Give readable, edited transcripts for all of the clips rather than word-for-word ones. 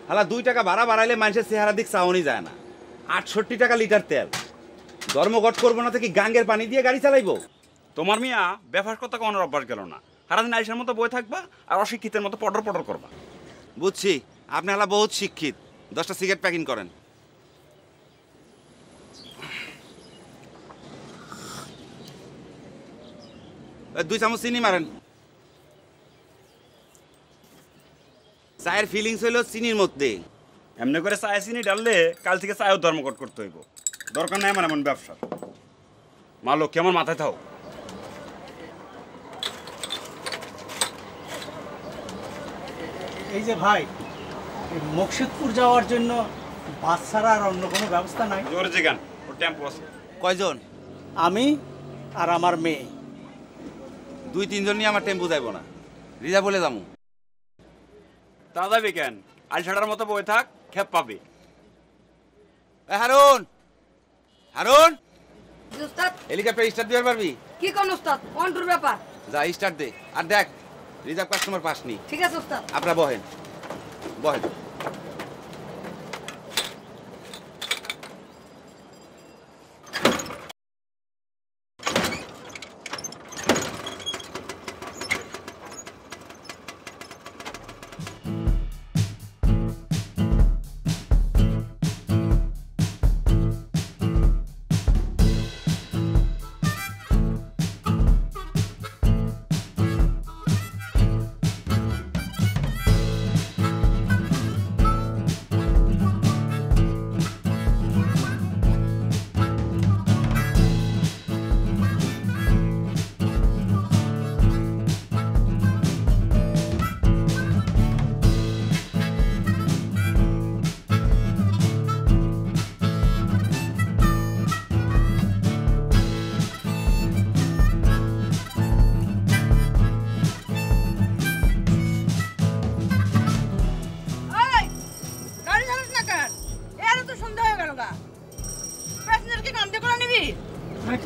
হালা 2 টাকা ভাড়া বাড়াইলে মানুষের চেহারা দিক চাউনি যায় না। 68 টাকা লিটার তেল। ধর্মঘট করবো না থেকে গাঙ্গের পানি দিয়ে গাড়ি চালাইবো? তোমার মিয়া ব্যবহার কথা কোনো অভ্যাস গেল না। সারাদিন আইসার মতো বই থাকবা আর অশিক্ষিতের মতো পটর পটর করবা। বুঝছি, আপনি হালা বহুত শিক্ষিত। 10টা সিগারেট প্যাকিং করেন। 2 চামচ চিনি মারেন। চায়ের ফিলিংস হইল চিনির মধ্যে। এমনি করে চায় চিনি ডাললে কাল থেকে চায়ও ধর্মঘট করতে হইব। দরকার নাই আমার এমন ব্যবসা। মা লক্ষ্মী আমার মাথায় থাও। এই যে ভাই, মকসুদপুর যাওয়ার জন্য বাস ছাড়া আর অন্য কোনো ব্যবস্থা নাই? জোরে জিগান, ওর টেম্পো আছে। কয়জন? আমি আর আমার মেয়ে। 2-3 জন নিয়ে আমার টেম্পু যাইব না, রিজা বলে যাবো। তা যাবি কেন? আলসাটার মতো বই থাক, খেপ পাবি। হারুন, হারুন, উস্তাদ হেলিকপ্টার স্টার্ট দিতে পারবি? কি কোন উস্তাদ? কোন টুর ব্যাপার? যা স্টার্ট দে। আর দেখ রিজার্ভ কাস্টমার পাসনি। ঠিক আছে উস্তাদ। আপনারা বহেন, বহেন।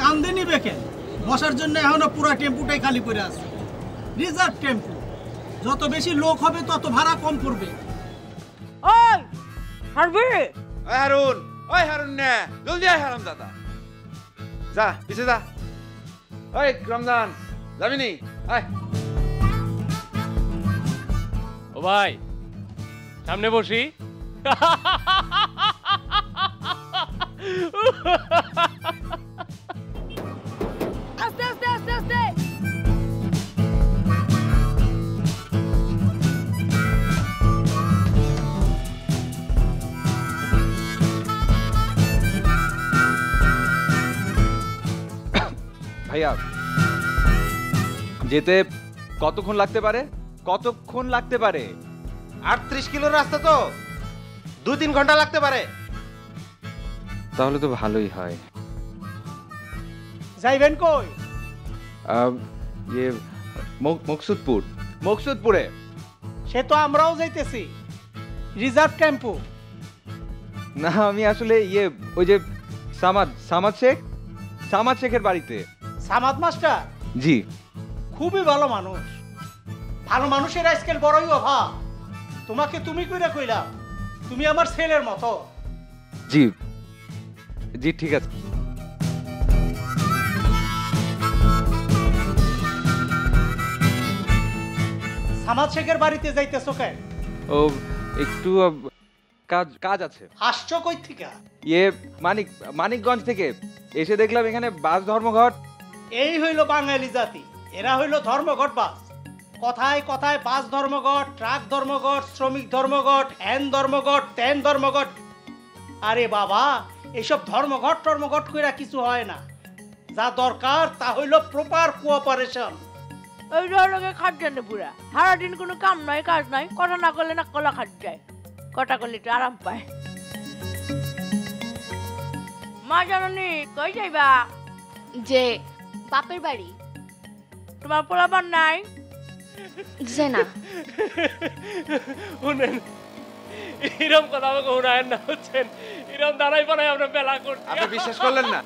কান্দে নিবে কেন? বসার জন্য এখনো পুরো টেম্পুটাই খালি করে আছে। রিজার্ভ টেম্পু, যত বেশি লোক হবে তত ভাড়া কম পড়বে। ওই হারবি, ওই হারুন, ওই হারুন না, জলদি আয় হারাম দাদা। যা পিছে যা। ওই রমজান যাবি নি? আয়। ও ভাই, সামনে বসি। আস্তে আস্তে আস্তে আস্তে। ভাইয়া, যেতে কতক্ষণ লাগতে পারে? কতক্ষণ লাগতে পারে? 38 কিলোর রাস্তা তো 2-3 ঘন্টা লাগতে পারে। তাহলে তো ভালোই হয়। যাইবেন কই? ইয়ে মকসুদপুর। মকসুদপুরে। সে তো আমরাও যাইতেছি, রিজার্ভ টেম্পু। না, আমি আসলে ওই যে সামাদ শেখের বাড়িতে। সামাদ মাস্টার? জি। খুবই ভালো মানুষ। ভালো মানুষের আজকাল বড়ই অভাব। তোমাকে তুমি কইরা কইলাম, তুমি আমার ছেলের মতো। জি জি, ঠিক আছে। সামাদ শেখের বাড়িতে যাইতেছো কেন? ও একটু কাজ আছে। হাসছো কই থেকে? মানিকগঞ্জ থেকে এসে দেখলাম এখানে বাস ধর্মঘট। এই হইল বাঙালি জাতি, এরা হইল ধর্মঘট বাস। কথায় কথায় বাস ধর্মঘট, ট্রাক ধর্মঘট, শ্রমিক ধর্মঘট, হ্যান ধর্মঘট, ত্যান ধর্মঘট। আরে বাবা, এইসব ধর্মঘট টর্মঘট কইরা কিছু হয় না। যা দরকার তা হইল প্রপার কোঅপারেশন। ওই লোকে খাট জানে পুরা, সারাদিন কোনো কাম নাই কাজ নাই, কটা না করলে না কলা খাট যায়, কটা করলে একটু আরাম পায়। মা জাননি কই যাইবা? যে বাপের বাড়ি। তোমার পোলাপান নাই? যে না। শুনেন, এরকম কথা আমাকে শুনায়েন না, হচ্ছেন এরকম দাঁড়াই পাড়াই আমরা বেলা করছি। আপনি বিশ্বাস করলেন না?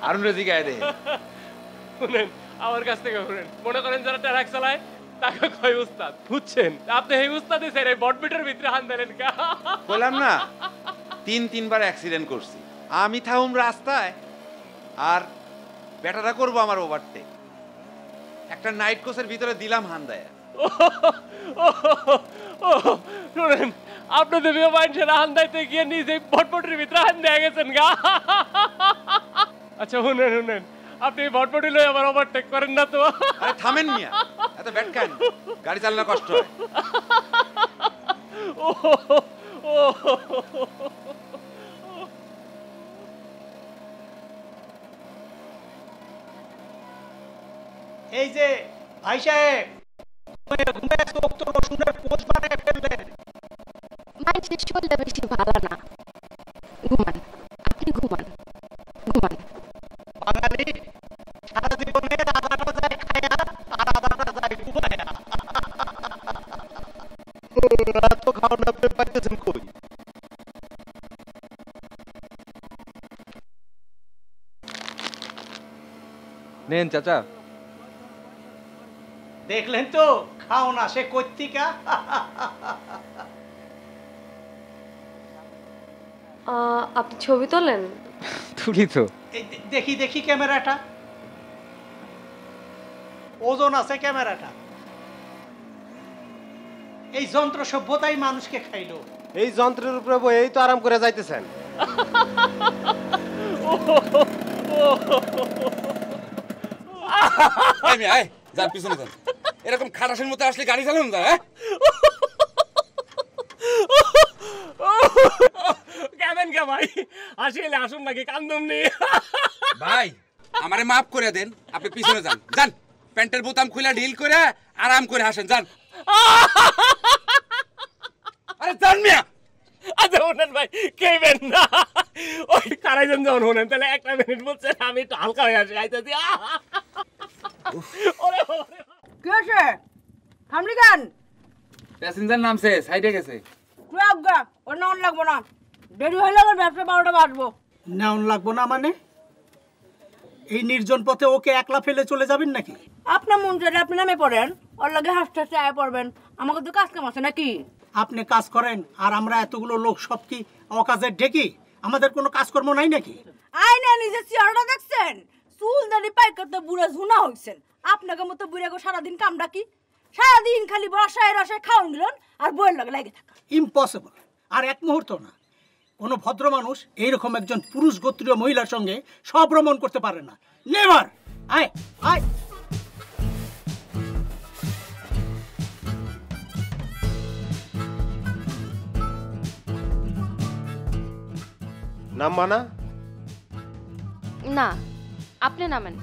আরুন রাজি গায়ে দেয়। শুনেন, আমার কাছ থেকে শুনেন। মনে করেন যারা ট্রাক চালায় টাকা কয় উস্তাদ বুঝছেন? আপনি এই উস্তাদে স্যার এই বটবিটের ভিতরে হান দিলেন কা? বললাম না 3-3বার অ্যাক্সিডেন্ট করছি। আমি থাকুম রাস্তায় আর বেটাটা করবো আমার ওভারটেক। একটা নাইট কোচের ভিতরে দিলাম হান্দায়। শুনেন আপনি তো বিয়ে মানুষের হান দাইতে গিয়ে নিজে বটবটির ভিতরে হান দিয়ে গেছেন গা। আচ্ছা শুনেন শুনেন, আপনি বটবটি লই আবার ওভারটেক করেন না তো? আরে থামেন মিয়া, এত ব্যাট খান, গাড়ি চালানো কষ্ট হয়। এই যে ভাই সাহেব, ঘুমে চোখ তো রসুনের পোষ বানায় ফেললেন। মানুষের শরীরটা বেশি ভালো না, ঘুমান, আপনি ঘুমান ঘুমান। বাঙালি সারা জীবনে আদাটা যায় খায়া আর আদাটা যায় ঘুমায়া। এত খাওয়ান আপনি পাইতেছেন কই? নেন চাচা। দেখলেন তো খাও না সে কৈত্তিকা। আপনি ছবি তোলেন? তুলি তো। দেখি দেখি ক্যামেরাটা, ওজন আছে ক্যামেরাটা। এই যন্ত্র সভ্যতাই মানুষকে খাইলো। এই যন্ত্রের উপরে বই তো আরাম করে যাইতেছেন। আমি আয় যার পিছনে যান। এরকম খাটাসের মতো আসলে গাড়ি চালানো যায়? কেমন কে ভাই? আসলে আসুন নাকি কান্দুম নি? ভাই আমারে মাফ করে দেন, আপনি পিছনে যান। যান, প্যান্টের বোতাম খুলে ঢিল করে আরাম করে হাসেন। যান। আরে যান মিয়া। আচ্ছা শুনেন ভাই, কেবেন না ওই কারাইজন যখন শুনেন তাহলে একটা মিনিট বলছেন, আমি একটু হালকা হয়ে আসি আইতেছি। কি হয়েছে? থামলি কেন? প্যাসেঞ্জার নামছে, সাইডে গেছে। তুই আজ্ঞা, ওর নাম লাগবো না। দেরি হলে আমার ব্যবসা 12টা বাজবো। নেওন লাগবো না মানে? এই নির্জন পথে ওকে একলা ফেলে চলে যাবেন নাকি? আপনার মন চাইলে আপনি নামে পড়েন, ওর লাগে হাসতে হাসতে আয় পড়বেন। আমাকে তো কাজ কাম আছে নাকি? আপনি কাজ করেন আর আমরা এতগুলো লোক সব কি অকাজের ঢেকি? আমাদের কোনো কাজকর্ম নাই নাকি? আয় না, নিজের চেহারাটা দেখছেন? চুল দাড়ি পাইকাতে বুড়া ঝুনা হইছেন। আপনাকে মতো বুড়াকে সারাদিন কামটা কি? সারাদিন খালি রসায় রসায় খাওয়ান দিলেন আর বইয়ের লগে লাগে থাকা। ইম্পসিবল। আর এক মুহূর্ত না। কোনো ভদ্র মানুষ এইরকম একজন পুরুষ গোত্রীয় মহিলার সঙ্গে সভ্রমণ করতে পারে না। নেভার। আয় আয়। নাম মানা? না, আপনি নামেন,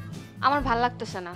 আমার ভাল লাগতেছে না।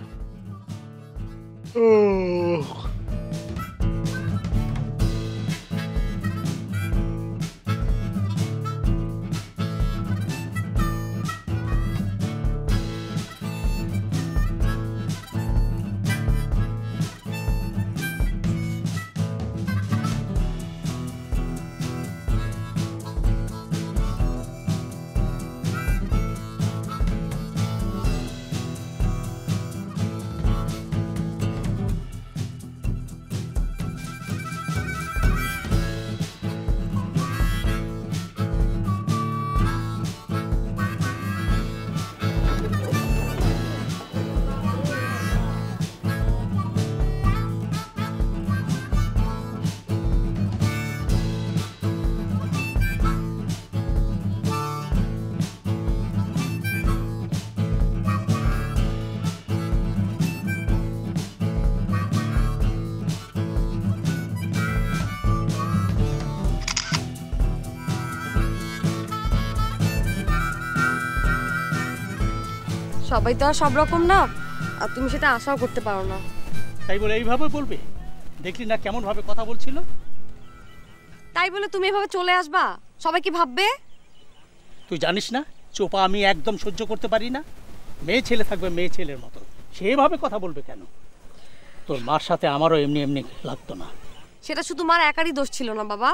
সবাই তো আর সব রকম না, আর তুমি সেটা আশাও করতে পারো না। তাই বলে এইভাবে বলবে? দেখলি না কেমন ভাবে কথা বলছিল? তাই বলে তুমি এভাবে চলে আসবা, সবাই কি ভাববে? তুই জানিস না চোপা আমি একদম সহ্য করতে পারি না। মেয়ে ছেলে থাকবে মেয়ে ছেলের মতো, সেভাবে কথা বলবে কেন? তোর মার সাথে আমারও এমনি এমনি লাগতো না। সেটা শুধু মার একারই দোষ ছিল না বাবা।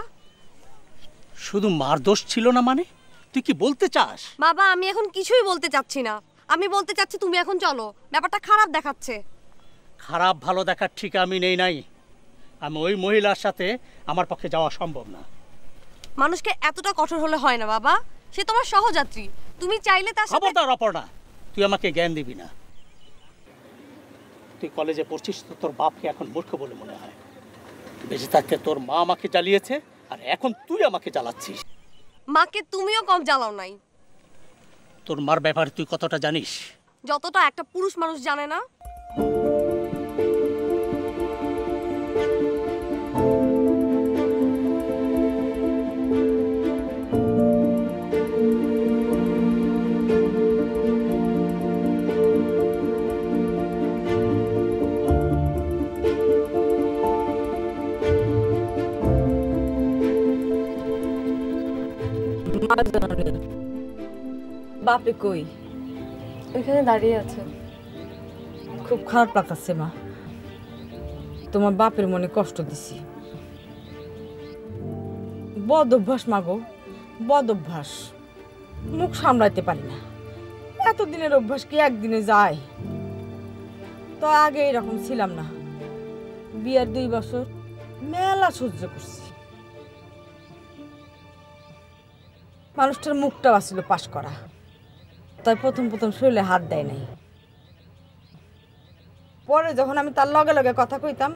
শুধু মার দোষ ছিল না মানে? তুই কি বলতে চাস? বাবা আমি এখন কিছুই বলতে চাচ্ছি না, আমি বলতে চাচ্ছি তুমি এখন চলো, ব্যাপারটা খারাপ দেখাচ্ছে। খারাপ ভালো দেখার ঠিক আমি নেই নাই। আমি ওই মহিলার সাথে আমার পক্ষে যাওয়া সম্ভব না। মানুষকে এতটা কঠোর হলে হয় না বাবা, সে তোমার সহযাত্রী, তুমি চাইলে তার সাথে। খবরদার অপর্ণা, তুই আমাকে জ্ঞান দিবি না। তুই কলেজে পড়ছিস তো তোর বাপকে এখন মূর্খ বলে মনে হয়। বেঁচে থাকতে তোর মা আমাকে জ্বালিয়েছে, আর এখন তুই আমাকে জ্বালাচ্ছিস। মাকে তুমিও কম জ্বালাও নাই। তোর মার ব্যাপারে তুই কতটা জানিস? যতটা একটা পুরুষ মানুষ জানে না। বাপে কই? ওইখানে দাঁড়িয়ে আছে। খুব খারাপ লাগতেছে মা, তোমার বাপের মনে কষ্ট দিছি। বদ অভ্যাস মাগো, বদ অভ্যাস, মুখ সামলাইতে পারি না। এতদিনের অভ্যাস কি একদিনে যায়? তো আগে এরকম ছিলাম না, বিয়ার 2 বছর মেলা সহ্য করছি। মানুষটার মুখটাও আসছিল পাশ করা, তাই প্রথম প্রথম শরীরে হাত দেয় নাই। পরে যখন আমি তার লগে লগে কথা কইতাম,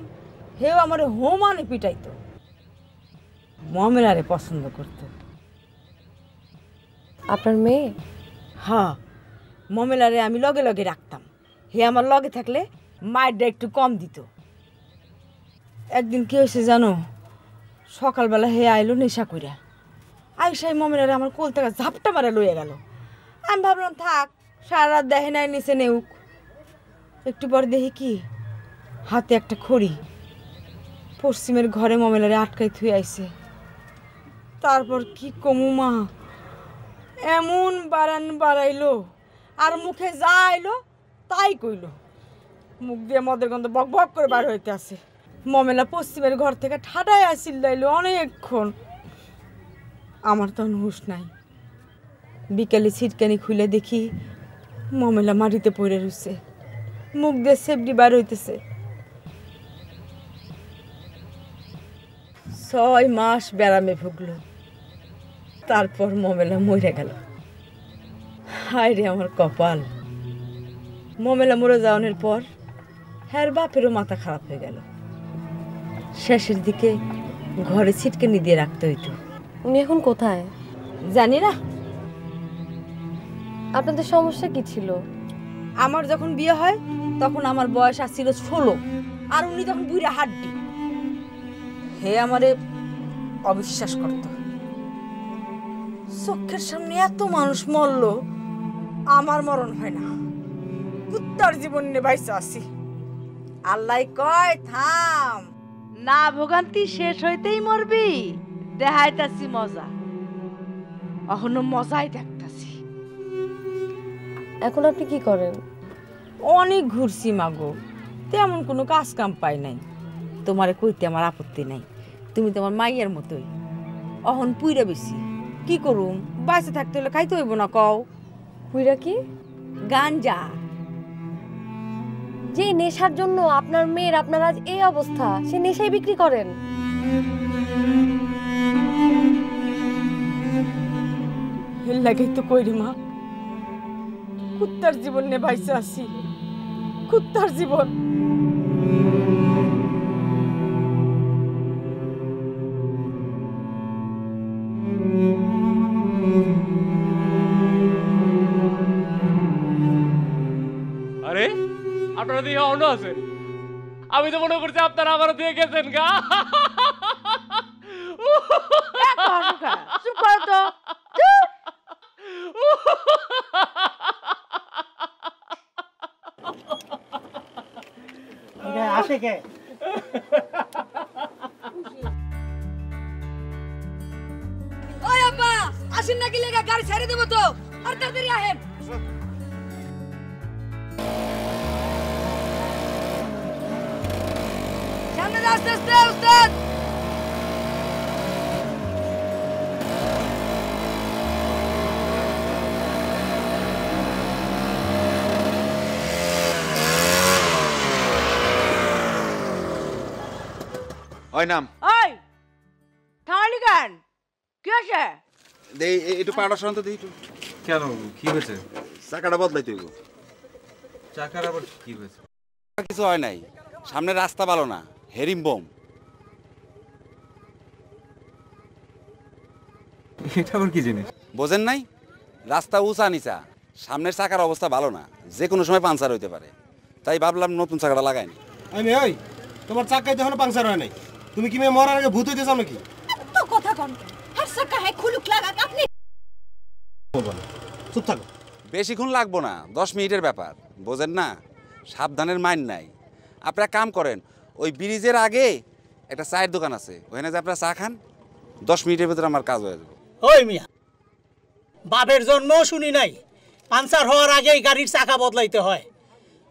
হেও আমার হোমানে পিটাইতো। মমেলারে পছন্দ করত। আপনার মেয়ে? হ্যাঁ, মমেলারে আমি লগে লগে রাখতাম। হে আমার লগে থাকলে মায়েরটা একটু কম দিত। একদিন কি হয়েছে জানো? সকালবেলা হে আইলো নেশা কইরা, আইসাই মমেলারে আমার কোল থেকে ঝাপটা মারা লইয়া গেল। আমি ভাবলাম থাক, সারা রাত দেখে নাই, নিচে নেউক। একটু পরে দেখি কি হাতে একটা খড়ি, পশ্চিমের ঘরে মমেলারে আটকাই থুয়ে আইছে। তারপর কি কমু মা, এমন বাড়াইলো আর মুখে যা আইলো তাই কইলো। মুখ দিয়ে মদের গন্ধ বক বক করে বার হইতে আছে। মমেলা পশ্চিমের ঘর থেকে ঠাডায় চিল্লাইলো অনেকক্ষণ। আমার তখন হুঁশ নাই। বিকালে ছিটকানি খুলে দেখি মমেলা মাটিতে পড়ে রয়েছে, মুখ দিয়ে সেবডি বার হইতেছে। 6 মাস ব্যারামে ভুগলো, তারপর মমেলা মরে গেল। হায় রে আমার কপাল। মমেলা মরে যাওয়ানোর পর হ্যার বাপেরও মাথা খারাপ হয়ে গেল। শেষের দিকে ঘরে ছিটকানি দিয়ে রাখতে হইতো। উনি এখন কোথায় জানি না। আপনাদের সমস্যা কি ছিল? আমার যখন বিয়ে হয় তখন আমার বয়স আসছিল 16, আর উনি তখন বুড়া হাড্ডি। হে আমারে অবিশ্বাস করত। চোখের সামনে এত মানুষ মরল, আমার মরণ হয় না। কুত্তার জীবন নিয়ে বাইসা আছি। আল্লাহ কয় থাম, না ভোগান্তি শেষ হইতেই মরবি। দেখাইতাছি মজা, এখনো মজাই দেখতাছি। এখন আপনি কি করেন? অনেক ঘুরছি মাগো, তেমন কোনো কাজ কাম পাই নাই। তোমারে কইতে আমার আপত্তি নাই, তুমি তোমার মাইয়ের মতোই। অহন পুইরা বেশি কি করুম, বাঁচে থাকতে হলে খাইতে হইব না কও। পুইরা কি? গাঞ্জা। যে নেশার জন্য আপনার মেয়ের আপনার আজ এই অবস্থা, সে নেশাই বিক্রি করেন। হেল লাগে তো কইরি মা, কুত্তার জীবন নিয়ে বাইসে আছি। কুত্তার জীবন। আরে আপনারা দিয়ে অন্য আছেন, আমি তো মনে করছি আপনারা আবার দিয়ে গেছেন গা। চুপ করো তো। আসে কে? ওই আব্বা, আসেন নাকি লেগা? গাড়ি ছেড়ে দেবো তো, আর তাড়াতাড়ি আহেন। সামনে আস্তে আস্তে উস্তাদ। ওই নাম ওই থামালি কেন কি আছে দেই একটু পাড়া শান্ত দেই একটু। কেন কি হয়েছে? চাকাটা বদলাই তুই চাকার আবার কি হয়েছে? কিছু হয় নাই, সামনে রাস্তা ভালো না, হেরিম বোম। এটা আবার কি জিনিস? বোঝেন নাই? রাস্তা উঁচা নিচা, সামনের চাকার অবস্থা ভালো না, যে কোনো সময় পাঞ্চার হইতে পারে, তাই ভাবলাম নতুন চাকাটা লাগাইনি। আমি ওই তোমার চাকায় যখন পাংচার হয় নাই, তুমি কি মেয়ে মরার আগে ভূত হইতে চাও নাকি? তো কথা কন হর চাকা হে খুলুক লাগা আপনি চুপ থাকো। বেশিক্ষণ লাগবো না, 10 মিনিটের ব্যাপার, বোঝেন না? সাবধানের মাইন নাই। আপনারা কাম করেন, ওই ব্রিজের আগে একটা চায়ের দোকান আছে, ওখানে যে আপনারা চা খান, 10 মিনিটের ভিতরে আমার কাজ হয়ে যাবে। ওই মিয়া বাপের জন্মও শুনি নাই পাঞ্চার হওয়ার আগেই গাড়ির চাকা বদলাইতে হয়।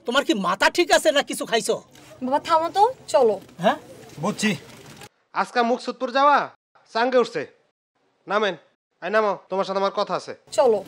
তোমার কি মাথা ঠিক আছে না কিছু খাইছো? বাবা থামো তো, চলো। হ্যাঁ বুঝছি, আজকা মুকসুদপুর যাওয়া চাঙ্গে উঠছে। নামেন, আই নামো, তোমার সাথে আমার কথা আছে। চলো।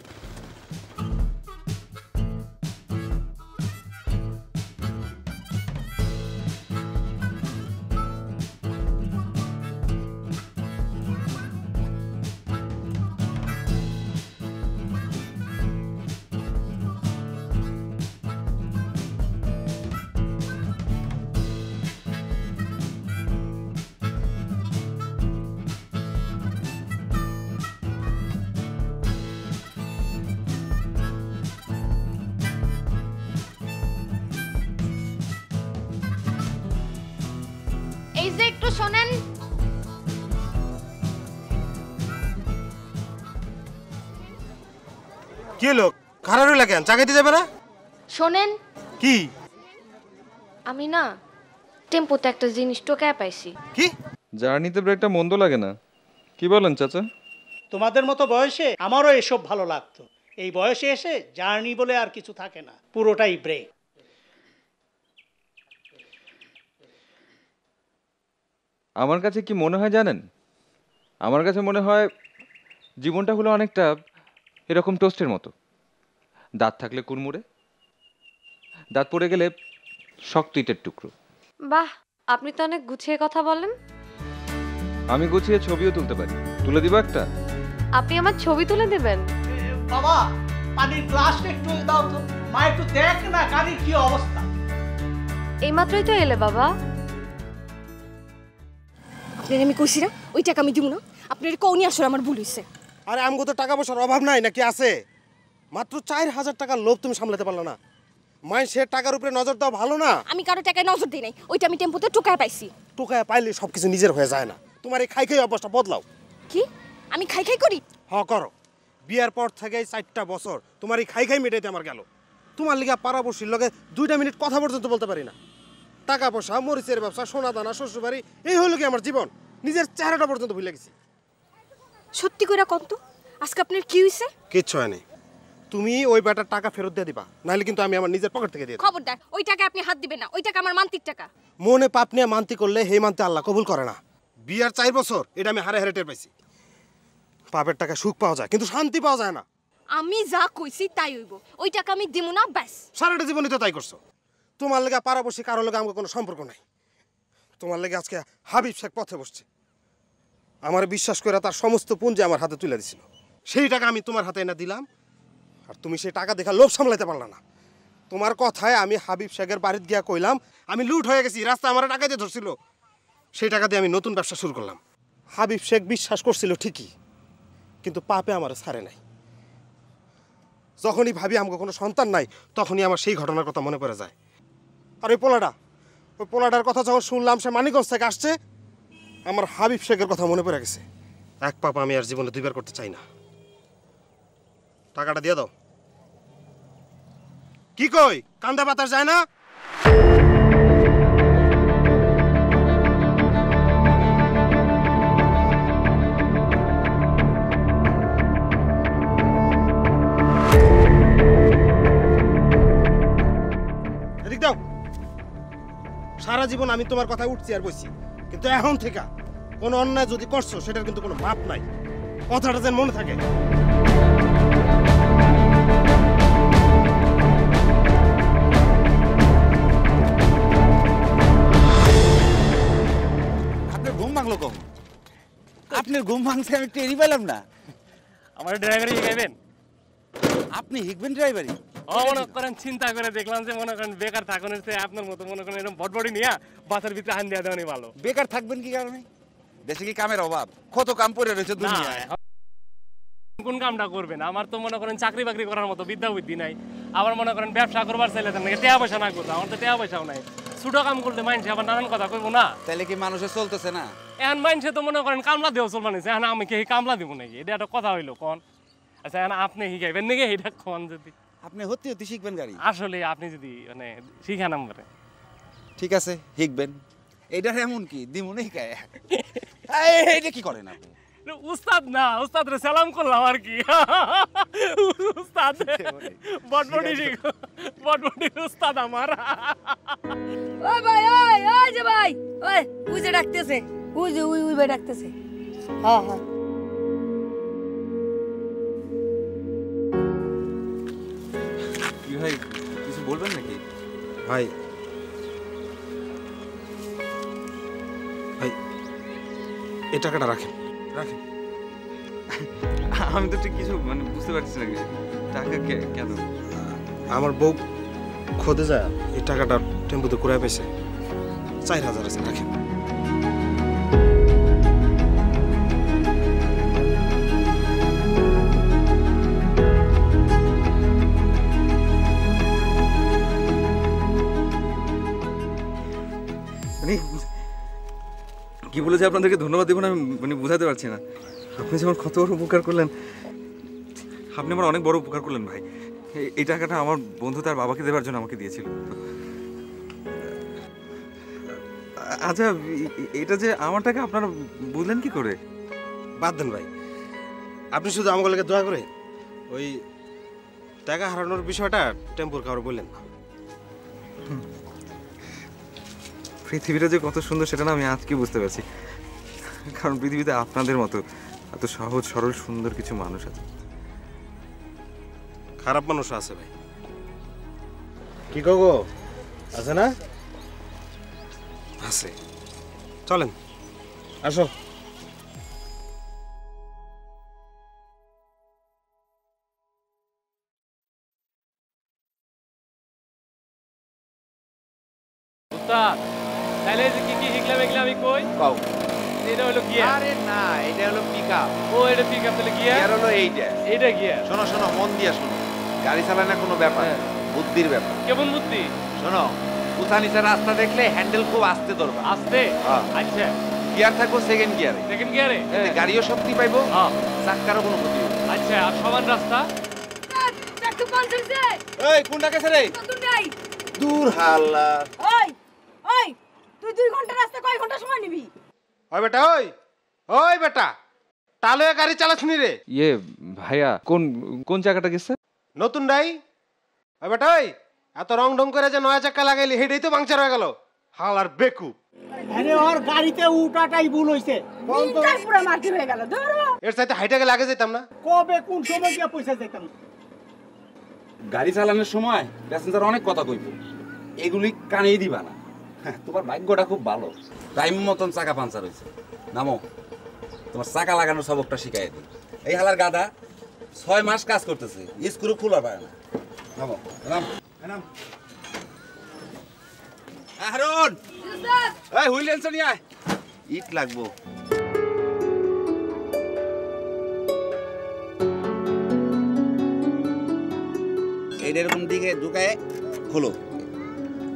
এই যে একটু শোনেন। কি হলো, খারাপ হইলা কেন? চাকাইতে যাবে না? শোনেন, কি আমি না টেম্পোতে একটা জিনিস টোকায় পাইছি। কি? জার্নিতে ব্রেকটা মন্দ লাগে না, কি বলেন চাচা? তোমাদের মতো বয়সে আমারও এসব ভালো লাগতো। এই বয়সে এসে জার্নি বলে আর কিছু থাকে না, পুরোটাই ব্রেক। আমার কাছে কি মনে হয় জানেন? আমার কাছে মনে হয় জীবনটা হলো অনেকটা এরকম টোস্টের মতো, দাঁত থাকলে কুড়মুড়ে, দাঁত পড়ে গেলে শক্ত ইটের টুকরো। বাহ, আপনি তো অনেক গুছিয়ে কথা বলেন। আমি গুছিয়ে ছবিও তুলতে পারি, তুলে দিব একটা? আপনি আমার ছবি তুলে দেবেন? বাবা পানির গ্লাসটা একটু দাও তো, মা একটু দেখ না গাড়ির কি অবস্থা। এইমাত্রই তো এলে বাবা। আপনার আমি কইছি না ওই টাকা আমি দিব না, আপনার কৌনি আসলে আমার ভুল হইছে। আরে আমগো তো টাকা পয়সার অভাব নাই নাকি আছে? মাত্র 4000 টাকার লোভ তুমি সামলাতে পারলো না? মাই সে টাকার উপরে নজর দাও ভালো না? আমি কারো টাকায় নজর দিই নাই, ওইটা আমি টেম্পোতে টোকায় পাইছি। টোকায় পাইলে সবকিছু নিজের হয়ে যায় না। তোমার এই খাই খাই অবস্থা বদলাও। কি আমি খাই খাই করি? করো। বিয়ার পর থেকে 4টা বছর তোমার এই খাই খাই মেটাইতে আমার গেল। তোমার লিগা পাড়াপড়শির লগে 2টা মিনিট কথা পর্যন্ত বলতে পারি না। টাকা পয়সা, মরিচের ব্যবসা, সোনা দানা, শ্বশুরবাড়ি, এই হলো কি আমার জীবন। নিজের চেহারাটা পর্যন্ত ভুলে গেছি। সত্যি কইরা কত আজকে আপনার কি হইছে? কিচ্ছু হয়নি। তুমি ওই ব্যাটার টাকা ফেরত দিয়ে দিবা, নাহলে কিন্তু আমি আমার নিজের পকেট থেকে দিয়ে দেব। খবরদার, ওই টাকা আপনি হাত দিবেন না, ওই টাকা আমার মান্তির টাকা। মনে পাপ নিয়ে মানতি করলে হে মানতে আল্লাহ কবুল করে না। বিয়ার 4 বছর এটা আমি হারে হারে টের পাইছি। পাপের টাকা সুখ পাওয়া যায় কিন্তু শান্তি পাওয়া যায় না। আমি যা কইছি তাই হইব, ওই টাকা আমি দিব না ব্যাস। সারাটা জীবনই তো তাই করছো। তোমার লেগে পাড়াপড়শি কারোর লেগে আমাকে কোনো সম্পর্ক নাই। তোমার লেগে আজকে হাবিব শেখ পথে বসছে। আমার বিশ্বাস করে তার সমস্ত পুঁজি আমার হাতে তুলে দিছিল। সেই টাকা আমি তোমার হাতে এনে দিলাম, আর তুমি সেই টাকা দেখা লোভ সামলাইতে পারলা না। তোমার কথায় আমি হাবিব শেখের বাড়িতে গিয়া কইলাম আমি লুট হয়ে গেছি, রাস্তা আমার টাকা দিয়ে ধরছিল। সেই টাকা দিয়ে আমি নতুন ব্যবসা শুরু করলাম। হাবিব শেখ বিশ্বাস করছিল ঠিকই, কিন্তু পাপে আমার ছাড়ে নাই। যখনই ভাবি আমাকে কোনো সন্তান নাই, তখনই আমার সেই ঘটনার কথা মনে পড়ে যায়। আর ওই পোলাটার কথা যখন শুনলাম সে মানিকগঞ্জ থেকে আসছে, আমার হাবিব শেখের কথা মনে পড়ে গেছে। এক পাপ আমি আর জীবনে 2বার করতে চাই না। টাকাটা দিয়ে দাও। কি কই, কান্দা বাতাস যায় না? এদিক দাও। সারা জীবন আমি তোমার কথায় উঠছি আর বসছি, কিন্তু এখন থেকে কোনো অন্যায় যদি করছো সেটার কিন্তু কোনো মাপ নাই। কথাটা যেন মনে থাকে। আপনি ভাঙলো কখন? আপনার ঘুম ভাঙছে আমি টেরি পেলাম না। আমার ড্রাইভারি শিখাইবেন? আপনি শিখবেন ড্রাইভারি? মনে করেন চিন্তা করে দেখলাম যে মনে করেন বেকার থাকুনের চেয়ে আপনার মতো মনে করেন এরকম বটবটি নিয়ে বাসের ভিতরে হান দিয়ে দেওয়ানি ভালো। বেকার থাকবেন কি কারণে? দেশে কি কামের অভাব? কত কাম পড়ে রয়েছে দুনিয়ায়। কোন কামটা করবেন? আমার তো মনে করেন চাকরি বাকরি করার মতো বিদ্যা বুদ্ধি নাই। আবার মনে করেন ব্যবসা করবার চাইলে নাকি টাকা পয়সা না করতে, আমার তো টাকা পয়সাও নাই। ছোট কাম করতে মাইনছে আবার নানান কথা কইবো না। তাহলে কি মানুষের চলতেছে না? এখন মাইনছে তো মনে করেন কামলা দেও চলবা নিছে, এখন আমি কি কামলা দিব নাকি? এটা একটা কথা হইলো কোন? আচ্ছা এখন আপনি শিখাইবেন নাকি এটা কোন? যদি আপনি হতে হতে শিখবেন গাড়ি? আসলে আপনি যদি মানে শিখান আমারে। ঠিক আছে শিখবেন। এইটা এমন কি দিমুনে শিখায়? এইটা কি করেন আপনি? উস্তাদ না, উস্তাদ রে সালাম করলাম আর কি। উস্তাদ বটবটি শিখো, বটবটি উস্তাদ আমার। ওই ভাই, ওই যে ভাই, ওই যে ডাকতেছে, ওই যে ওই ভাই ডাকতেছে। হ্যাঁ হ্যাঁ। কি ভাই কিছু বলবেন নাকি? ভাই ভাই এই টাকাটা রাখেন, রাখেন। আমি তো ঠিক কিছু মানে বুঝতে পারছি না টাকা কেন? আমার বউ খোদে যায় এই টাকাটা টেম্পুতে কুড়ায় পেয়েছে, 4000 আছে, রাখেন। কি বলেছে আপনাদেরকে ধন্যবাদ দেবো না আমি মানে বুঝাতে পারছি না। আপনি যেমন কত বড় উপকার করলেন, আপনি আমার অনেক বড় উপকার করলেন ভাই। এই টাকাটা আমার বন্ধু তার বাবাকে দেওয়ার জন্য আমাকে দিয়েছিল। আচ্ছা এটা যে আমার টাকা আপনারা বুঝলেন কি করে? বাদ দেন ভাই, আপনি শুধু আমাকে দয়া করে ওই টাকা হারানোর বিষয়টা টেম্পুর কাউরে বললেন না। পৃথিবীটা যে কত সুন্দর সেটা না আমি আজকে বুঝতে পারছি, কারণ পৃথিবীতে আপনাদের মতো এত সহজ সরল সুন্দর কিছু মানুষ আছে। খারাপ মানুষও আছে ভাই। কি গো আছে না? আছে। চলেন আসো। উস্তাদ তাহলে যে কি কি শিখলাম এগুলো আমি কই কও। এটা হলো গিয়ার। আরে না, এটা হলো পিকআপ। ও এটা পিকআপ, তাহলে গিয়ার? গিয়ার হলো এইটা। এইটা গিয়ার। শোনো শোনো, মন দিয়া শোনো। গাড়ি চালানো কোনো ব্যাপার না, বুদ্ধির ব্যাপার। কেমন বুদ্ধি? শোনো, উঁচা নিচা রাস্তা দেখলে হ্যান্ডেল খুব আস্তে ধরবা। আস্তে? আচ্ছা। গিয়ার থাকবো সেকেন্ড গিয়ারে। সেকেন্ড গিয়ারে? গাড়িও শক্তি পাইবো, চাক্কারও কোনো ক্ষতি হবে। আচ্ছা, আর সমান রাস্তা? চাকু পালছে। এই কোনটা গেছে রে? কত নাই? দূর হাল্লা। ওই ওই তুই 2 ঘন্টা রাস্তা কয় ঘন্টা সময় নিবি? ওই বেটা, ওই ওই বেটা, তাহলে গাড়ি চালাছুনি রে? ইয়ে ভাইয়া কোন কোন জায়গাটা গেছে? নতুন ডাই। ওই বেটা, ওই এত রং ঢং করে যে নয়া চাক্কা লাগাইলি হেডেই তো পাংচার হয়ে গেল। হালার বেকুব। আরে ওর গাড়িতে উঠাটাই ভুল হইছে। তিনটাই পুরো মাটি হয়ে গেল। ধরো এর সাথে হাইটা গেলে আগে যেতাম না? কবে কোন সময় গিয়া পয়সা যেতাম? গাড়ি চালানোর সময় প্যাসেঞ্জার অনেক কথা কইব, এগুলি কানেই দিবা না। তোমার ভাগ্যটা খুব ভালো, টাইম মতন চাকা পাঞ্চার হয়েছে। নামো, তোমার চাকা লাগানোর সবকটা শিখাই দিই। এই হালার গাদা 6 মাস কাজ করতেছে, স্ক্রু খোলা পায় না। নামো, নাম নাম। হারুন, এই হুইল লেন্স নিয়ে আয়, ইট লাগবো। এইটা এরকম দিকে ঢুকায় খোলো,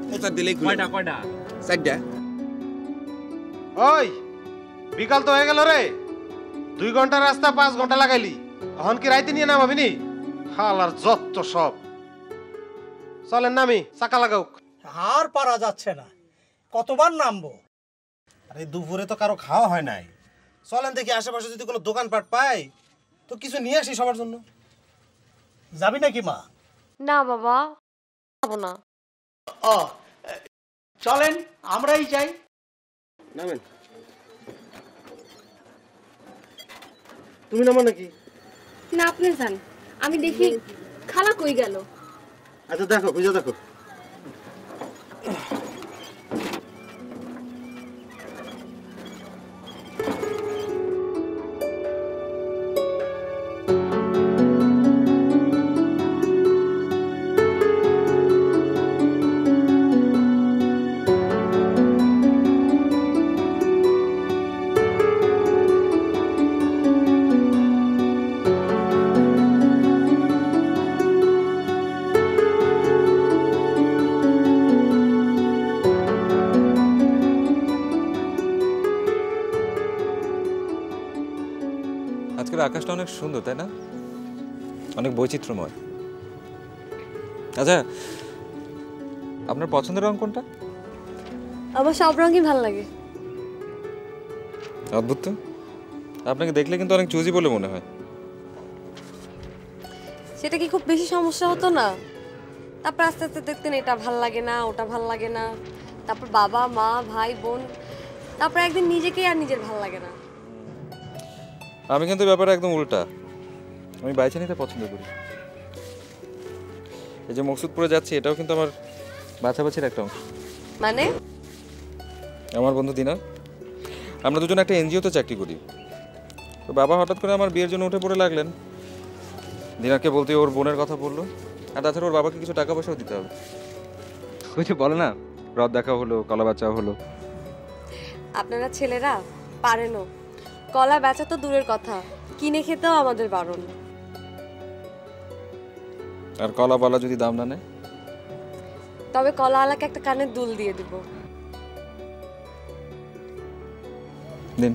প্রচার দিলেই খুলে। কয়টা কয়টা? 4টা। ওই বিকাল তো হয়ে গেল রে, 2 ঘন্টা রাস্তা 5 ঘন্টা লাগাইলি, এখন কি রাইতে নিয়ে নামাবি নি? হালার যত সব। চলেন নামি, চাকা লাগাও। আর পারা যাচ্ছে না, কতবার নামবো? আরে দুপুরে তো কারো খাওয়া হয় নাই, চলেন দেখি আশেপাশে যদি কোনো দোকানপাট পাই তো কিছু নিয়ে আসি সবার জন্য। যাবি নাকি মা? না বাবা, যাবো না। ও চলেন আমরাই যাই। নামেন। তুমি নামো নাকি? না আপনি যান, আমি দেখি খালা কই গেল। আচ্ছা দেখো, বুঝে দেখো। আকাশটা অনেক সুন্দর, তাই না? অনেক বৈচিত্র্যময়। আচ্ছা, আপনার পছন্দের রং কোনটা? আমার সব রঙই ভালো লাগে। অদ্ভুত তো, আপনাকে দেখলে কিন্তু অনেক চুজি বলে মনে হয়। সেটা কি খুব বেশি সমস্যা হতো না? তারপর আস্তে আস্তে দেখতেন এটা ভাল লাগে না, ওটা ভাল লাগে না, তারপর বাবা মা ভাই বোন, তারপর একদিন নিজেকেই আর নিজের ভাল লাগে না। আমি কিন্তু ব্যাপারে একদম উল্টা। আমি বাইচা নিতে পছন্দ করি। এই যে মকসুদপুরে যাচ্ছি, এটাও কিন্তু আমার বাছাবাছির একটা অংশ। মানে? আমার বন্ধু দিনা, আমরা দুজন একটা এনজিওতে চাকরি করি। তো বাবা হঠাৎ করে আমার বিয়ের জন্য উঠে পড়ে লাগলেন। দিনাকে বলতে ওর বোনের কথা বললো, আর তাছাড়া ওর বাবাকে কিছু টাকা পয়সাও দিতে হবে। ওই যে বলে না, রথ দেখা হলো, কলা বাচ্চাও হলো। আপনারা ছেলেরা পারেনও। কলা বেচা তো দূরের কথা, কিনে খেতেও আমাদের বারণ। আর কলা বালা যদি দাম না নেয়, তবে কলা আলাকে একটা কানের দুল দিয়ে দিব। দিন।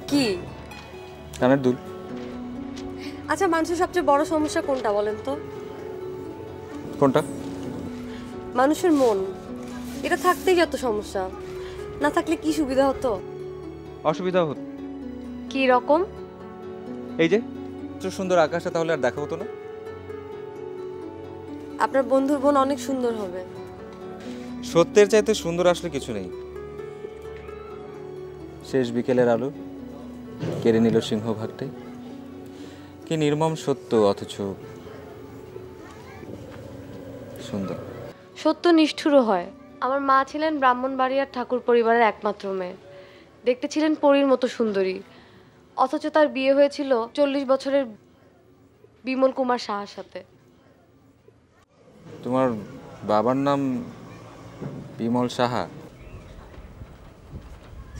কি কানের দুল? আচ্ছা, মানুষের সবচেয়ে বড় সমস্যা কোনটা বলেন তো? কোনটা? মানুষের মন। এটা থাকতেই যত সমস্যা, না থাকলে কি সুবিধা হতো? অসুবিধাও হতো। কি রকম? এই যে সুন্দর আকাশটা তাহলে আর দেখা হতো না। আপনার বন্ধুর বোন অনেক সুন্দর হবে। সত্যের চাইতে সুন্দর আসলে কিছু নেই। শেষ বিকেলের আলো কেড়ে নিল সিংহভাগটাই। কি নির্মম সত্য, অথচ সুন্দর। সত্য নিষ্ঠুরও হয়। আমার মা ছিলেন ব্রাহ্মণবাড়িয়ার ঠাকুর পরিবারের একমাত্র মেয়ে। দেখতে ছিলেন পরীর মতো সুন্দরী, অথচ তার বিয়ে হয়েছিল 40 বছরের বিমল কুমার সাহার সাথে। তোমার বাবার নাম বিমল সাহা?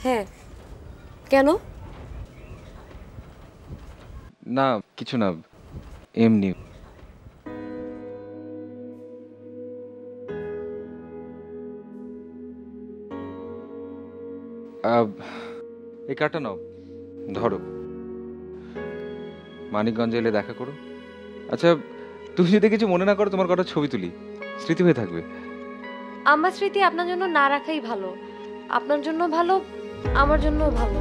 হ্যাঁ, কেন? না কিছু না, এমনি। এই কার্ডটা নাও, ধরো। মানিকগঞ্জে এলে দেখা করো। আচ্ছা, তুমি যদি কিছু মনে না করো, তোমার কটা ছবি তুলি, স্মৃতি হয়ে থাকবে। আমার স্মৃতি আপনার জন্য না রাখাই ভালো। আপনার জন্য ভালো, আমার জন্য ভালো।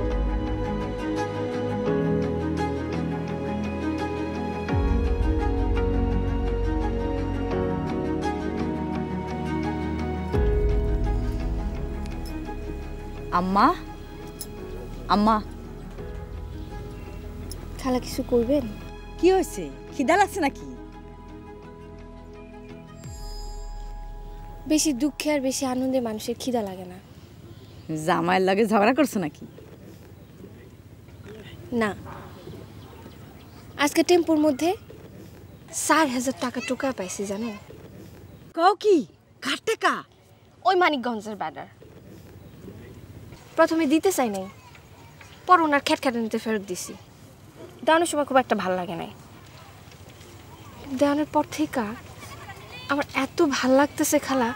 আম্মা, আম্মা, খালা কিছু করবেন? কি হয়েছে? খিদা লাগছে নাকি? বেশি দুঃখে আর বেশি আনন্দে মানুষের খিদা লাগে না। জামাইয়ের লাগে ঝগড়া করছো নাকি? না, আজকে টেম্পুর মধ্যে 4,000 টাকা টোকা পাইছি জানো। কও কি? কার টাকা? ওই মানিকগঞ্জের ব্যাডার। প্রথমে দিতে চাই নাই, পর ওনার খ্যাটখ্যাটানিতে ফেরত দিছি। দেওয়ানোর সময় খুব একটা ভালো লাগে নাই। দেওয়ানোর পর থেকে আমার এত ভাল লাগতেছে খালা,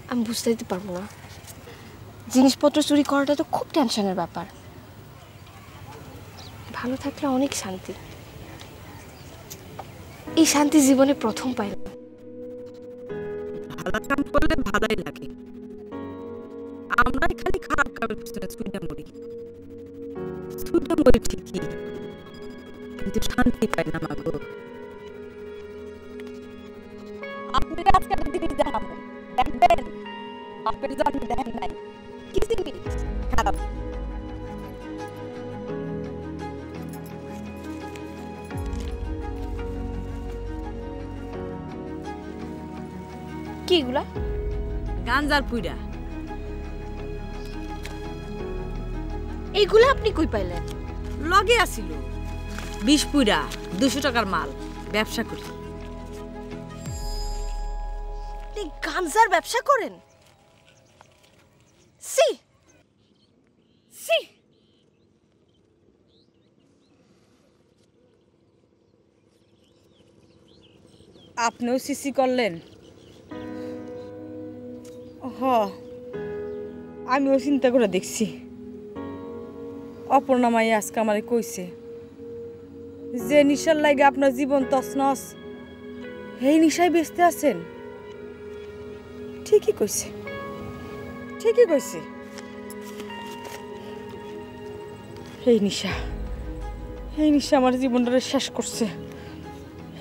আমি বুঝতে দিতে পারবো না। জিনিসপত্র চুরি করাটা তো খুব টেনশনের ব্যাপার। ভালো থাকলে অনেক শান্তি। এই শান্তি জীবনে প্রথম পাইলাম। ভালো কাম করলে ভালোই লাগে। আমরাই খালি খারাপ কামের পিছনে ছুটে মরি। ছুটে মরি ঠিকই, কিন্তু শান্তি পাই না মাগো। আপনি আজকে একটা জিনিস দেখাবো, দেখবেন আপনার জন্ম দেখেন নাই। কি জিনিস? খারাপ। কি এগুলা? গাঞ্জার পুইরা। এইগুলা আপনি কই পাইলেন? লগে আসিল। 20 পুইরা 200 টাকার মাল, ব্যবসা করি। এই গাঞ্জার ব্যবসা করেন? সি সি, আপনিও সিসি করলেন? হ, আমিও চিন্তা করে দেখছি। অপর্ণা মাই আজকে আমারে কইছে যে নিশার লাগে আপনার জীবন তছনছ এই নিশায় বেঁচতে আছেন? ঠিকই কইছে, ঠিকই কইছে। এই নিশা আমার জীবনটা শেষ করছে।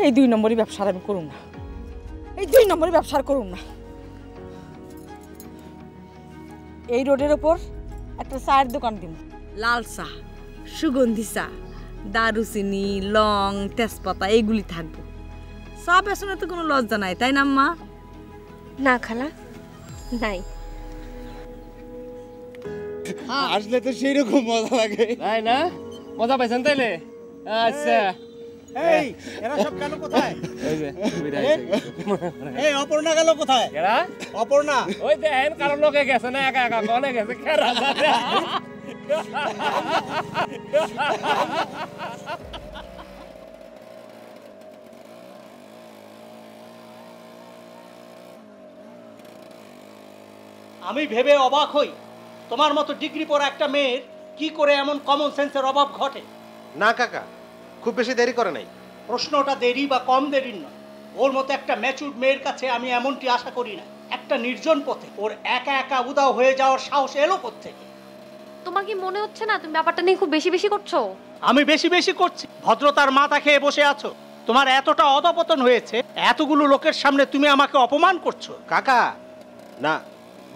এই 2 নম্বরই ব্যবসা আমি করুম না, এই 2 নম্বরই ব্যবসা করুম না। এই রোডের ওপর একটা চায়ের দোকান দিব, লাল চা, সুগন্ধি চা, দারুচিনি, লং, তেজপাতা এইগুলি থাকবো। চা বেসনে তো কোনো লজ্জা নাই, তাই না মা? না খালা, নাই। আসলে তো সেই রকম মজা লাগে, তাই না? মজা পাইছেন তাইলে? আচ্ছা, এই এরা সব গেল কোথায়? এই যে বিদায় হইছে। এই অপর্ণা গেল কোথায়? এরা অপর্ণা ওই দেখেন কারণ লোকে গেছে না, একা একা কোনে গেছে খেরা যাবে। আমি ভেবে অবাক হই, তোমার মতো ডিগ্রি পড়া একটা মেয়ের কি করে এমন কমন সেন্সের অভাব ঘটে। না কাকা, খুব বেশি দেরি করে নাই। প্রশ্নটা দেরি বা কম দেরির নয়, ওর মতো একটা ম্যাচুরড মেয়ের কাছে আমি এমনটি আশা করি না। একটা নির্জন পথে ওর একা একা উদাও হয়ে যাওয়ার সাহস এলো কোত্থেকে? তোমার কি মনে হচ্ছে না তুমি ব্যাপারটা নিয়ে খুব বেশি বেশি করছো? আমি বেশি বেশি করছি? ভদ্রতার মাথা খেয়ে বসে আছো। তোমার এতটা অধপতন হয়েছে, এতগুলো লোকের সামনে তুমি আমাকে অপমান করছো। কাকা না,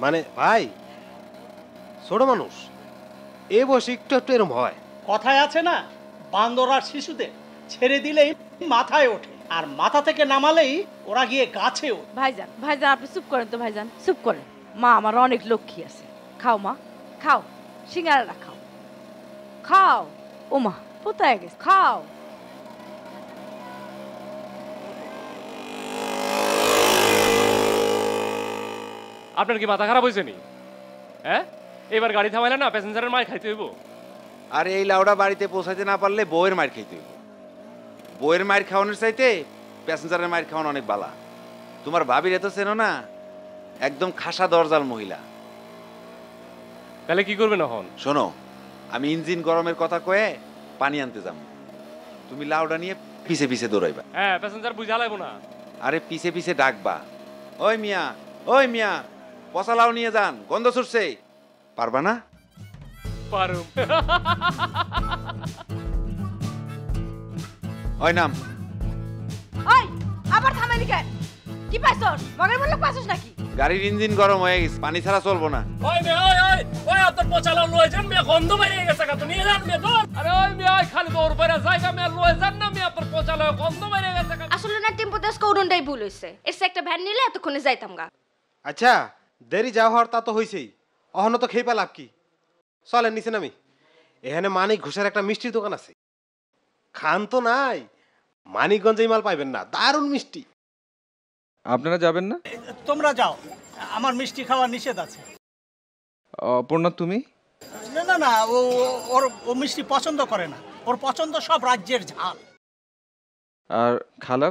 মানে ভাই, ছোট মানুষ, এ বয়সে একটু একটু এরম হয়। কথায় আছে না, বান্দর আর শিশুদের ছেড়ে দিলেই মাথায় ওঠে, আর মাথা থেকে নামালেই ওরা গিয়ে গাছে ওঠে। ভাইজান, ভাইজান আপনি চুপ করেন তো ভাইজান, চুপ করেন। মা আমার অনেক লক্ষ্মী আছে। খাও মা, খাও, সিঙ্গারাটা খাও, খাও। ও মা কোথায় গেছে? খাও। আপনার কি মাথা খারাপ হয়েছে নি? হ্যাঁ, এবার গাড়ি থামাইলে না প্যাসেঞ্জারের মার খাইতে হইব। আর এই লাউডা বাড়িতে পৌঁছাইতে না পারলে বউয়ের মার খাইতে হইব। বউয়ের মার খাওয়ানোর চাইতে প্যাসেঞ্জারের মার খাওয়ানো অনেক বালা। তোমার ভাবির এত চেনো না, একদম খাসা দরজাল মহিলা। তাহলে কি করবেন এখন? শোনো, আমি ইঞ্জিন গরমের কথা কয়ে পানি আনতে যাব, তুমি লাউডা নিয়ে পিছে পিছে দৌড়াইবা। হ্যাঁ, প্যাসেঞ্জার বুঝা লাগবো না। আরে পিছে পিছে ডাকবা, ওই মিয়া, ওই মিয়া, পচা লাউ নিয়ে যান, গন্ধ ছুটছে। পারবা না? পারুম। ওই নাম। ওই আবার থামাইলি কেন? কি পাইছস? মগের বললে পাইছস নাকি? গাড়ির ইঞ্জিন গরম হয়ে গেছে, পানি ছাড়া চলবো না। ওই মে, ওই ওই ওই আপনার পচা লাউ লয়ে যান, মে গন্ধ বেরিয়ে গেছে, কত নিয়ে যান মে দূর। আরে ওই মে, ওই খালি দৌড় পড়ে জায়গা মে লয়ে যান না, মে আপনার পচা লাউ গন্ধ বেরিয়ে গেছে। আসলে না টেম্পো দাস কোডনটাই ভুল হইছে। এর একটা ভ্যান নিলে এতক্ষণে যাইতাম গা। আচ্ছা, দেরি যা হওয়ার তা তো হয়েছেই, অহনো তো খেয়ে পেলাম কি। চলেন নিচে নামি, এখানে মানিক ঘোষের একটা মিষ্টির দোকান আছে, খান তো নাই, মানিকগঞ্জে মাল পাইবেন না, দারুণ মিষ্টি। আপনারা যাবেন না? তোমরা যাও, আমার মিষ্টি খাওয়া নিষেধ আছে। অপর্ণা তুমি? না না না, ও মিষ্টি পছন্দ করে না, ওর পছন্দ সব রাজ্যের ঝাল। আর খালা?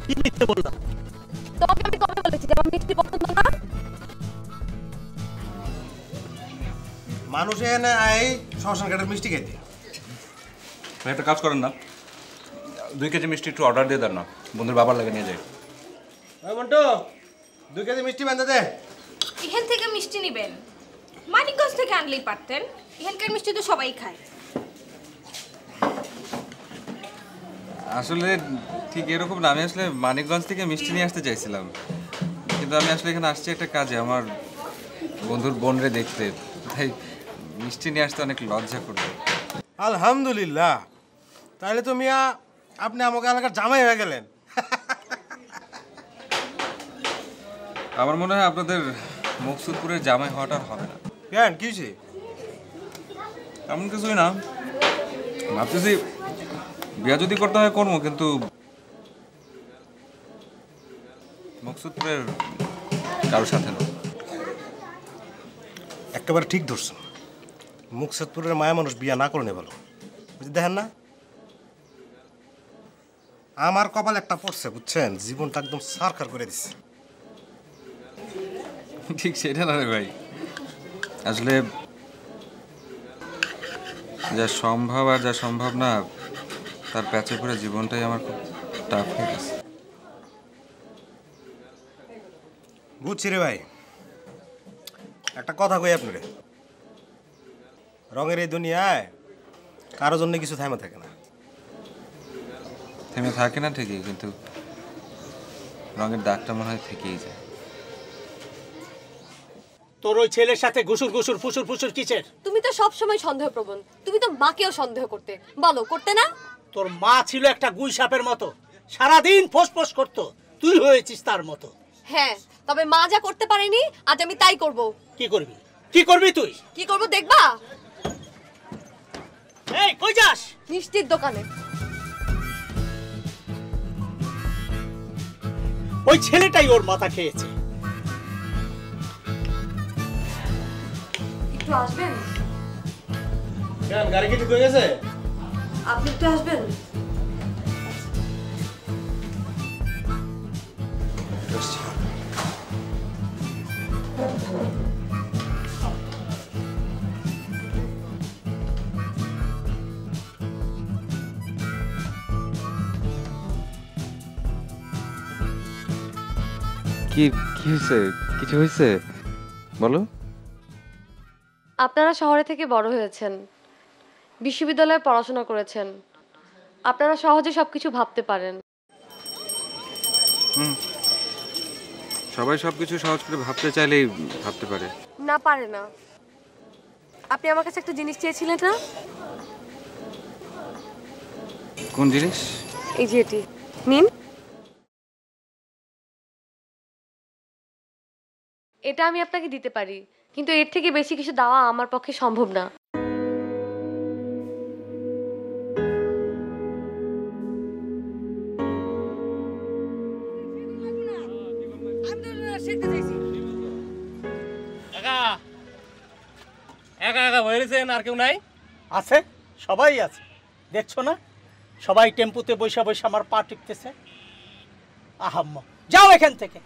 কি মিথ্যে বললাম? তোমাকে আমি কবে বলেছি যে আমার মিষ্টি পছন্দ না? মানুষ এখানে আই শ্মশান ঘাটের মিষ্টি খাইতে। ভাই একটা কাজ করেন না, 2 কেজি মিষ্টি একটু অর্ডার দিয়ে দেন না, বন্ধুর বাবার লাগে নিয়ে যাই। মন্টু, 2 কেজি মিষ্টি বান্ধা দে। এখান থেকে মিষ্টি নেবেন? মানিকগঞ্জ থেকে আনলেই পারতেন, এখানকার মিষ্টি তো সবাই খায়। আসলে ঠিক এরকম না, আমি আসলে মানিকগঞ্জ থেকে মিষ্টি নিয়ে আসতে চাইছিলাম, কিন্তু আমি আসলে এখানে আসছি একটা কাজে, আমার বন্ধুর বোনরে দেখতে, তাই মিষ্টি নিয়ে আসতে অনেক লজ্জা করবে। আলহামদুলিল্লাহ, তাহলে তো মিয়া আপনি আমাকে এলাকার জামাই হয়ে গেলেন। আমার মনে হয় আপনাদের মকসুদপুরের জামাই হওয়াটা হবে না। কেন, কি হয়েছে? এমন কিছুই না, ভাবতেছি বিয়া যদি করতে হয় করবো, কিন্তু মকসুদপুরের কারোর সাথে না। একেবারে ঠিক ধরছেন, মুকসেদপুরের মায়া মানুষ বিয়া না করে নে বলো, বুঝতে দেখেন না আমার কপাল একটা পড়ছে, বুঝছেন? জীবনটা একদম সারখার করে দিচ্ছে। ঠিক সেটা না রে ভাই, আসলে যা সম্ভব আর যা সম্ভব না তার প্যাচে পড়ে জীবনটাই আমার খুব টাফ হয়ে গেছে। বুঝছি রে ভাই, একটা কথা কই আপনারে, রঙের এই দুনিয়ায় কারোর জন্য কিছু থেমে থাকে না। থেমে থাকে না ঠিকই, কিন্তু রঙের দাগটা মনে হয় থেকেই যায়। তোর ওই ছেলের সাথে ঘুষুর ঘুষুর ফুসুর ফুসুর কিসের? তুমি তো সব সময় সন্দেহপ্রবণ, তুমি তো মাকেও সন্দেহ করতে, বলো করতে না? তোর মা ছিল একটা গুই সাপের মতো, সারাদিন ফোঁস করতো, তুই হয়েছিস তার মতো। হ্যাঁ, তবে মা যা করতে পারেনি আজ আমি তাই করব। কি করবি? কি করবি তুই? কি করব দেখবা? এই কই যাস? মিষ্টির দোকানে। ওই ছেলেটাই ওর মাথা খেয়েছে। একটু আসবেন? কেন গাড়ি কি ঠিক হয়ে গেছে? আপনি একটু আসবেন? কি কি হয়েছে? কিছু হয়েছে বলো। আপনারা শহরে থেকে বড় হয়েছেন, বিশ্ববিদ্যালয়ে পড়াশোনা করেছেন, আপনারা সহজে সবকিছু ভাবতে পারেন। সবাই সবকিছু সহজ করে ভাবতে চাইলেই ভাবতে পারে না, পারে না। আপনি আমার কাছে একটা জিনিস চেয়েছিলেন না? কোন জিনিস? এই যে এটি নিন। এটা আমি আপনাকে দিতে পারি, কিন্তু এর থেকে বেশি কিছু দেওয়া আমার পক্ষে সম্ভব না। একা একা হয়েছেন, আর কেউ নাই? আছে, সবাই আছে, দেখছো না? সবাই টেম্পুতে বৈশা বৈশা আমার পা টিকতেছে। আহাম্মা, যাও এখান থেকে।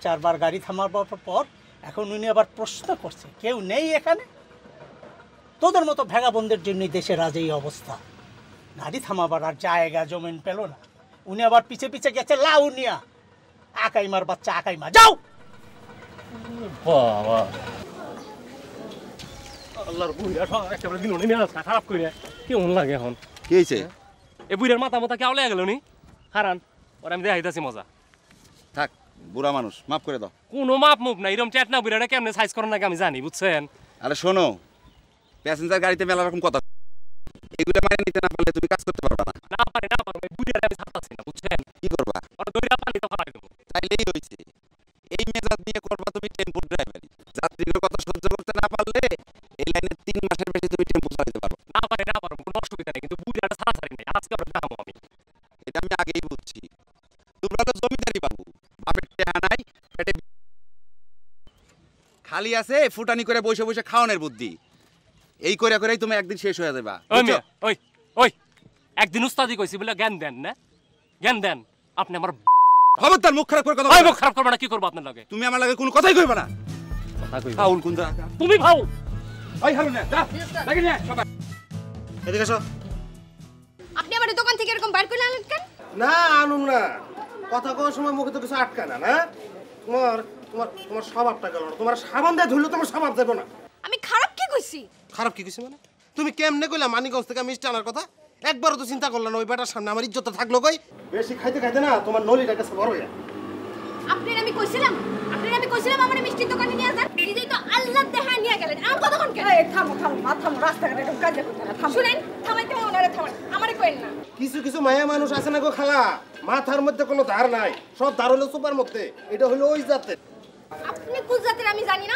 চারবার গাড়ি থামাবার পর এখন উনি আবার প্রশ্ন করছে কেউ নেই এখানে। তোদের মতো ভেগাবন্দের জন্যই দেশের আজ এই অবস্থা। গাড়ি থামাবার আর জায়গা জমিন পেল না, উনি আবার পিছে পিছে গেছে লাউনিয়া। আকাইমার বাচ্চা আকাইমা, যাও। বাবা আল্লাহর বুইরা একেবারে দিন উনি মেজাজটা খারাপ করে কেমন লাগে এখন। কি হয়েছে? এ বুইরার মাথা মাথা কেউ লেগে গেল নি? হারান ওর আমি দেখাইতেছি মজা। থাক, বুড়া মানুষ, মাফ করে দাও। কোনো মাপ মুখ না, এরকম চ্যাট না বুইরাটা কেমনে সাইজ করেন নাকি আমি জানি, বুঝছেন? আরে শোনো, প্যাসেঞ্জার গাড়িতে মেলা রকম কথা, এগুলো মানে নিতে না পারলে তুমি কাজ করতে পারবা না। না পারে না পারে, বুইরাটা আমি ছাড়তাছি না, বুঝছেন? কি করবা? ওর দইরা পানিতে ফেলাই দেবো। তাইলেই হয়েছে। এই মেজাজ নিয়ে করবা তুমি টেম্পো ড্রাইভারি। যাত্রীদের কথা সহ্য করতে না পারলে এই লাইনে 3 মাসের বেশি তুমি টেম্পো চালাতে পারো না। পারে না পারো, কোনো অসুবিধা নেই, কিন্তু বুইরাটা ছাড়াছাড়ি নেই। আজকে আমরা দেখাবো আমি। এটা আমি আগেই বুঝছি। তোমরা তো জমিদারি বাবু, বাপের টেহা নাই, পেটে খালি আছে, ফুটানি করে বসে বসে খাওয়ানোর বুদ্ধি। এই করে করেই তুমি একদিন শেষ হয়ে যাবা। ওই ওই একদিন উস্তাদি কইছি বলে জ্ঞান দেন না, জ্ঞান দেন। আপনি আমার খবরদার মুখ খারাপ করে কথা বলবেন। মুখ খারাপ করবে না, কি করব আপনার লাগে? তুমি আমার লাগে কোনো কথাই কইবা না। কথা কইবা ফাউল কোনটা? তুমি ফাউল। ওই হারুন না, যা লাগি না সবাই। এদিকে এসো। আপনি আমার দোকান থেকে এরকম বাইর করে আনলেন কেন? না আনুম না, কথা কোন সময় মুখে তো কিছু আটকায় না। না তোমার তোমার তোমার স্বভাবটা গেল না। তোমার সাবান দিয়ে ধুইলে তোমার স্বভাব দেবো না। আমি খারাপ কি কইছি? খারাপ কি কইছি মানে? তুমি কেমনে কইলা মানিকগঞ্জ থেকে মিষ্টি আনার কথা? একবারও তো চিন্তা করলা না ওই বেটার সামনে আমার ইজ্জতটা থাকলো কই? বেশি খাইতে খাইতে না তোমার নলিটা কাছে বড় হইয়া। আপনার আমি কইছিলাম আমার মিষ্টির দোকানে নিয়ে যান, নিজেই তো আল্লাহ দেখা নিয়ে গেলেন। আর কতক্ষণ কেন? এই থামো মা থামো, রাস্তাঘাটে এরকম কাজ করতে না। থামো, শুনেন, থামাইতে ওনারে থামান, আমারে কইেন না। কিছু কিছু মায়া মানুষ আছে না গো খালা, মাথার মধ্যে কোনো ধার নাই, সব ধার হলো সুপার মধ্যে। এটা হলো ওই জাতের। আপনি কোন জাতের আমি জানি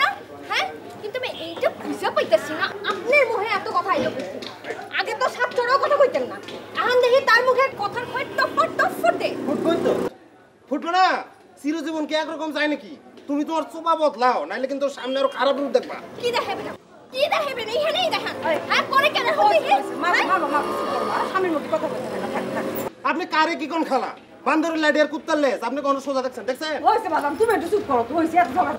না, হ্যাঁ, কিন্তু আমি এইটা বুঝা পাইতাছি না আপনার মুখে এত কথা আইলো। আগে তো সাতটারও কথা কইতেন না, এখন দেখি তার মুখে কথার খয় টফট টফট দে। ফুটবই তো ফুটবো না, চিরজীবন কি একরকম যায় নাকি? তুমি তো ওর চোপা বদলাও, নাইলে কিন্তু সামনে আরো খারাপ রূপ দেখবা। কি দেখাবেন কি দেখাবেন এইখানেই দেখান। হ্যাঁ করে কেন হচ্ছে স্বামীর মধ্যে কথা বলতে হয় না, থাক থাক। আপনি কারে কি কোন খালা? বান্দরের লাডি আর কুত্তার লেজ, আপনি কোন সোজা দেখছেন? দেখছেন? হয়েছে বাদাম, তুমি একটু চুপ করো, হয়েছে এত ঝগড়া।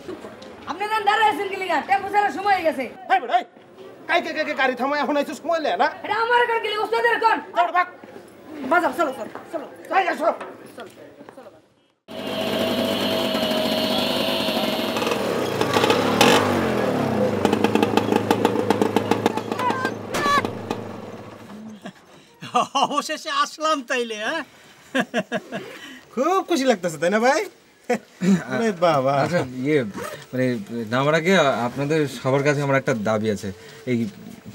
চুপ করো। আপনি যান দাঁড়ায় আছেন কি লিগা? টেম্পো ছাড়ার সময় হয়ে গেছে। এই বেটা, এই কাইকে গাড়ি থামায় এখন আইছো সময় লে না? এটা আমার কার কি লিগা? ওস্তাদের কোন? বাজাও, চলো চলো চলো। এই আসো। অবশেষে আসলাম তাইলে। হ্যাঁ, খুব খুশি লাগতেছে তাই না ভাই? আরে বাবা। আচ্ছা মানে নামার আগে আপনাদের সবার কাছে আমার একটা দাবি আছে। এই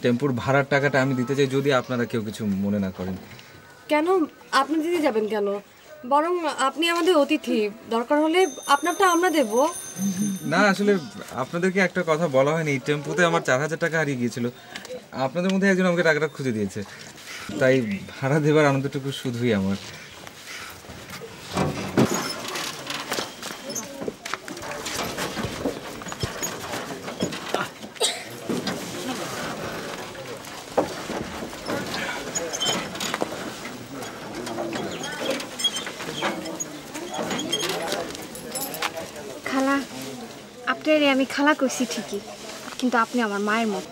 টেম্পুর ভাড়ার টাকাটা আমি দিতে চাই, যদি আপনারা কেউ কিছু মনে না করেন। কেন আপনি দিতে যাবেন কেন? বরং আপনি আমাদের অতিথি, দরকার হলে আপনারটা আমরা দেব। না আসলে আপনাদেরকে একটা কথা বলা হয়নি, টেম্পুতে আমার 4000 টাকা হারিয়ে গিয়েছিল। আপনাদের মধ্যে একজন আমাকে টাকাটা খুঁজে দিয়েছে, তাই ভাড়া দেবার আনন্দটুকু শুধুই আমার। খালা, আপনারে আমি খালা কইছি ঠিকই, কিন্তু আপনি আমার মায়ের মত।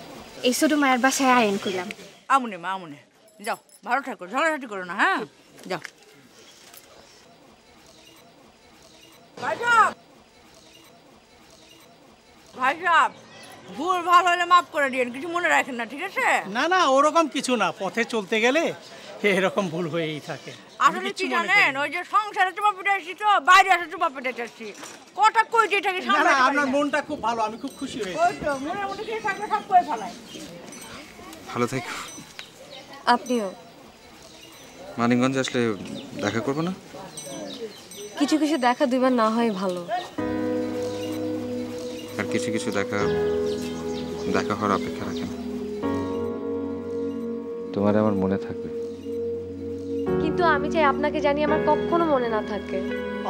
এই ছোট মায়ের বাসায় আয়েন কইলাম। আমনে মা আমনে, যাও ভালো থাকো, ঝগড়াঝাটি করো না। হ্যাঁ যাও। ভাই সাহেব, ভুল ভাল হলে মাফ করে দিন, কিছু মনে রাখেন না, ঠিক আছে? না না, ওরকম কিছু না, পথে চলতে গেলে এরকম ভুল হয়েই থাকে। আসলে কি জানেন, ওই যে সংসারে চুপা পেটাইছি তো, বাইরে আসে চুপা পেটাইছি, কথা কই দিয়ে থাকি না সামনে। না, আপনার মনটা খুব ভালো, আমি খুব খুশি হয়েছি। ওই তো মনের মধ্যে কিছু থাকলে সব কই ফেলাই। ভালো থেকো। আপনিও। মানিকগঞ্জ আসলে দেখা করবো না? কিছু কিছু দেখা দুইবার না হয় ভালো। আর কিছু কিছু দেখা হওয়ার অপেক্ষা রাখে না। তোমার আমার মনে থাকবে, কিন্তু আমি চাই আপনাকে জানি আমার কখনো মনে না থাকে।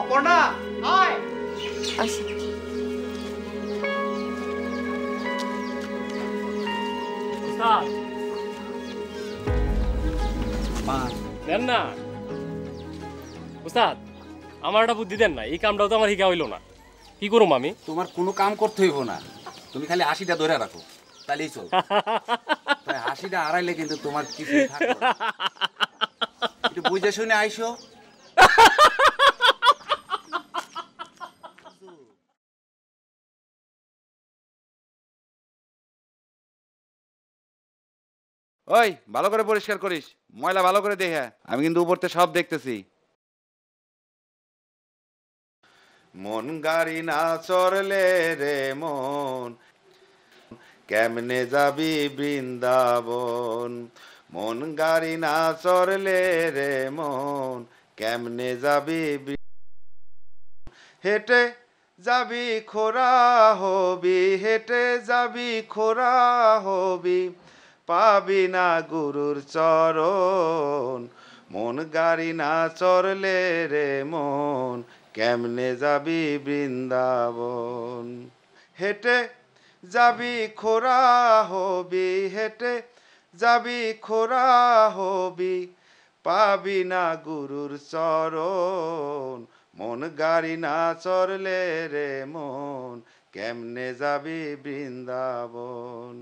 অপর্ণা, আয়। আসি। দেন না উস্তাদ, আমার একটা বুদ্ধি দেন না, এই কামটাও তো আমার হিকা হইলো না, কি করুম আমি? তোমার কোনো কাম করতে হইব না, তুমি খালি 80টা ধরে রাখো, তাহলেই চল। 80টা হারাইলে কিন্তু তোমার কিছু থাকবে না। একটু বুঝে শুনে আইসো। ওই ভালো করে পরিষ্কার করিস, ময়লা ভালো করে দেখে। আমি কিন্তু উপরতে সব দেখতেছি। মন গাড়ি না চড়লে রে মন, কেমনে যাবি বৃন্দাবন। মন গাড়ি না চড়লে রে মন, কেমনে যাবি হেঁটে যাবি খোরা হবি, হেঁটে যাবি খোরা হবি, পাবি না গুরুর চরণ। মন গাড়ি না চড়লে রে মন, কেমনে যাবি বৃন্দাবন। হেঁটে যাবি খোরা হবি, হেঁটে যাবি খোরা হবি, পাবি না গুরুর চরণ। মন গাড়ি না চড়লে রে মন, কেমনে যাবি বৃন্দাবন।